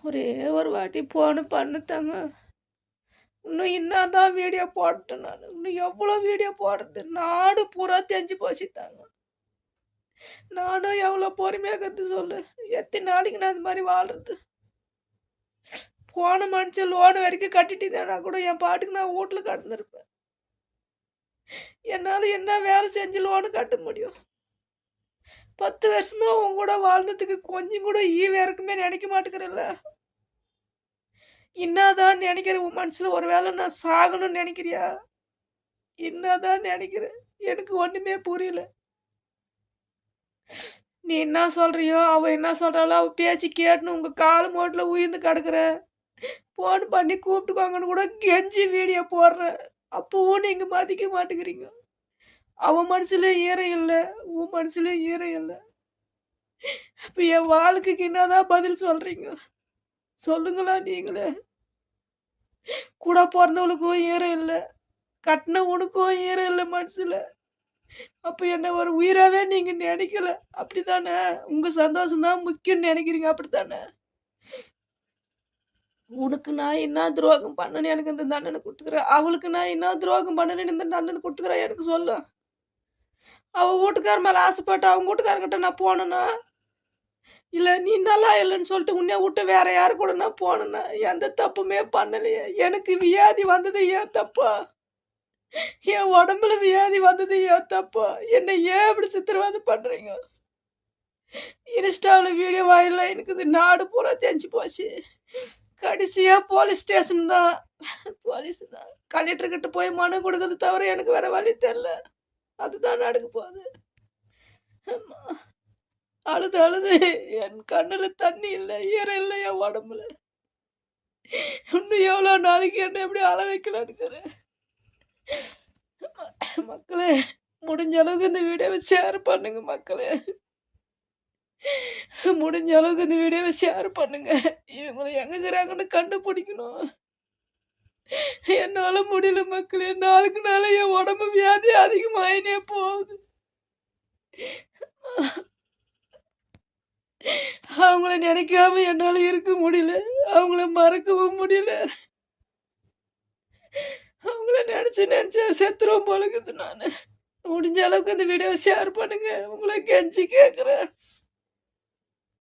ஒரே ஒரு வாட்டி ஃபோனு பண்ணுத்தாங்க. இன்னும் என்னாதான் வீடியோ போடட்டும் நானு. இன்னும் எவ்வளோ வீடியோ போடுறது? நாடு பூரா தெரிஞ்சு போச்சுத்தாங்க. நானும் எவ்வளோ பொறுமையா இருக்குது சொல்லு. எத்தனை நாளைக்கு நான் இந்த மாரி வாழ்றது? போன மனுஷன் லோன் வரைக்கும் கட்டிட்டு இருந்தேன்னா கூட என் பாட்டுக்கு நான் வீட்ல கடந்திருப்பேன். என்னால என்ன வேலை செஞ்சு லோனு கட்ட முடியும்? 10 வருஷமா உன் கூட வாழ்ந்ததுக்கு கொஞ்சம் கூட ஈவு இறக்கமே நினைக்க மாட்டேங்கிறல்ல. என்னதான் நினைக்கிற உன் மனசுல? ஒருவேளை நான் சாகணும்னு நினைக்கிறியா? என்னதான் நினைக்கிற? எனக்கு ஒண்ணுமே புரியல. நீ என்ன சொல்றியோ, அவ என்ன சொல்றாளோ, அவ பேச்சு கேட்டுன்னு உங்க காலு மோட்டுல உயிர்ந்து கிடக்குற. ஃபோன் பண்ணி கூப்பிட்டுக்கோங்கன்னு கூட கெஞ்சி வீடியோ போடுறேன். அப்பவும் நீங்க மதிக்க மாட்டேங்கிறீங்க. அவன் மனசுல ஈரம் இல்ல, உன் மனசுல ஈரம் இல்ல. இப்ப என் வாழ்க்கைக்கு என்னதான் பதில் சொல்றீங்க? சொல்லுங்களா நீங்களே. கூட பிறந்தவளுக்கும் ஈரம் இல்ல, கட்டின உனக்கும் ஈரம் இல்ல மனசுல. அப்ப என்ன ஒரு உயிராவே நீங்க நினைக்கல, அப்படித்தானே? உங்க சந்தோஷம் தான் முக்கியம்னு நினைக்கிறீங்க, அப்படித்தானே? உனக்கு நான் என்ன துரோகம் பண்ணேன்னு எனக்கு இந்த தண்டனை கொடுத்துக்கிறேன். அவளுக்கு நான் என்ன துரோகம் பண்ணேன்னு இந்த தண்டனை கொடுத்துக்கிறேன், எனக்கு சொல்லு. அவ வீட்டுக்கார மேல ஆசைப்பட்டு அவங்க வீட்டுக்காரங்கிட்ட நான் போனேன்னா, இல்ல நீ நல்லா இல்லைன்னு சொல்லிட்டு உன்னை விட்டு வேற யாரு கூட நான் போனேன்னா, எந்த தப்புமே பண்ணலையே. எனக்கு வியாதி வந்தது ஏன் தப்பா? என் உடம்புல வியாதி வந்தது ஏன் தப்பா? என்னை ஏன் இப்படி சித்திரவதை பண்றீங்க? இன்ஸ்டாவில் வீடியோ வாயிலாம் எனக்கு இது நாடு பூரா தெரிஞ்சு போச்சு. கடைசியா போலீஸ் ஸ்டேஷன் தான். போலீஸ் தான். கலெக்டர்கிட்ட போய் மனு கொடுக்கறது தவிர எனக்கு வேற வழி தெரியல. அதுதான் நடக்க போகுது. ஆமா. அழுது அழுது என் கண்ணுல தண்ணி இல்லை, ஈரம் இல்லை என் உடம்புல. இன்னும் எவ்வளோ நாளைக்கு என்ன எப்படி அழ வைக்கலான்னு. மக்களே, முடிஞ்ச அளவுக்கு இந்த வீடியோவை ஷேர் பண்ணுங்க மக்களே. முடிஞ்ச அளவுக்கு இந்த வீடியோவை ஷேர் பண்ணுங்க. இவங்களை எங்க இருக்கிறாங்கன்னு கண்டுபிடிக்கணும். என்னால முடியல மக்களே. நாளுக்கு நாள் என் உடம்பு வியாதி அதிகமாயினே போகுது. அவங்கள நினைக்காம என்னால இருக்க முடியல. அவங்கள மறக்கவும் முடியல. அவங்கள நினைச்சு நினைச்சு செத்துருவோம் போல இருக்குது. நான் முடிஞ்ச அளவுக்கு இந்த வீடியோவை ஷேர் பண்ணுங்க. உங்களை கெஞ்சி கேட்குறேன்.